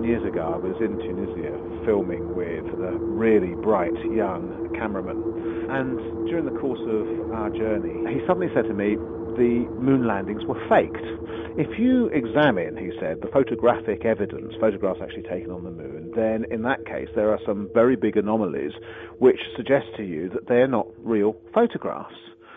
7 years ago, I was in Tunisia filming with a really bright young cameraman, and during the course of our journey, he suddenly said to me, the moon landings were faked. If you examine, he said, the photographic evidence, photographs actually taken on the moon, then in that case there are some very big anomalies which suggest to you that they're not real photographs.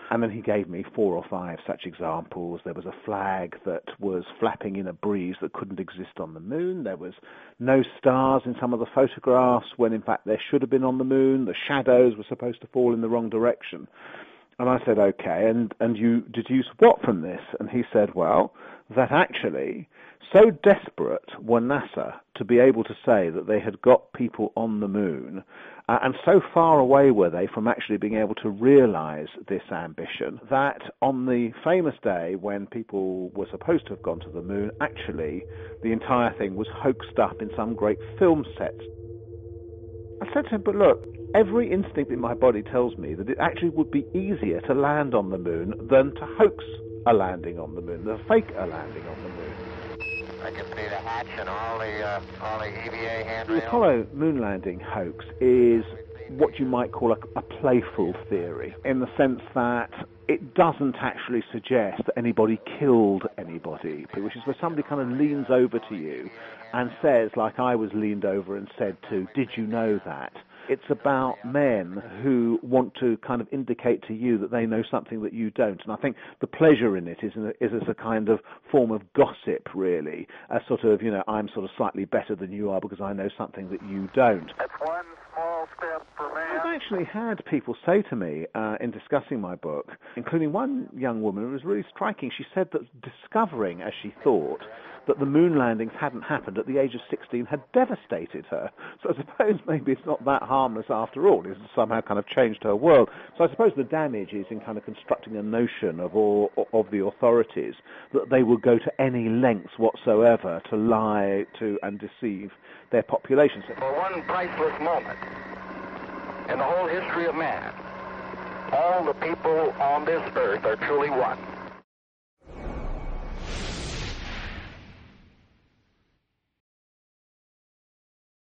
And then he gave me 4 or 5 such examples. There was a flag that was flapping in a breeze that couldn't exist on the moon. There was no stars in some of the photographs when in fact there should have been on the moon. The shadows were supposed to fall in the wrong direction. And I said, okay, and you deduce what from this? And he said, well, that actually, so desperate were NASA to be able to say that they had got people on the moon, and so far away were they from actually being able to realize this ambition, that on the famous day when people were supposed to have gone to the moon, actually the entire thing was hoaxed up in some great film set. I said to him, but look, every instinct in my body tells me that it actually would be easier to land on the moon than to hoax a landing on the moon, than fake a landing on the moon. I can see the hatch and all the EVA handrails. The Apollo moon landing hoax is what you might call a playful theory, in the sense that it doesn't actually suggest that anybody killed anybody, which is where somebody kind of leans over to you and says, like I was leaned over and said to, did you know that? It's about men who want to kind of indicate to you that they know something that you don't. And I think the pleasure in it is as a kind of form of gossip, really. A sort of, I'm sort of slightly better than you are because I know something that you don't. That's one small step for man. I've actually had people say to me in discussing my book, including one young woman who was really striking. She said that discovering, as she thought, that the moon landings hadn't happened at the age of 16 had devastated her. So I suppose maybe it's not that harmless after all. It's somehow kind of changed her world. So I suppose the damage is in kind of constructing a notion of the authorities that they will go to any lengths whatsoever to lie to and deceive their populations. For one priceless moment in the whole history of man, all the people on this earth are truly one.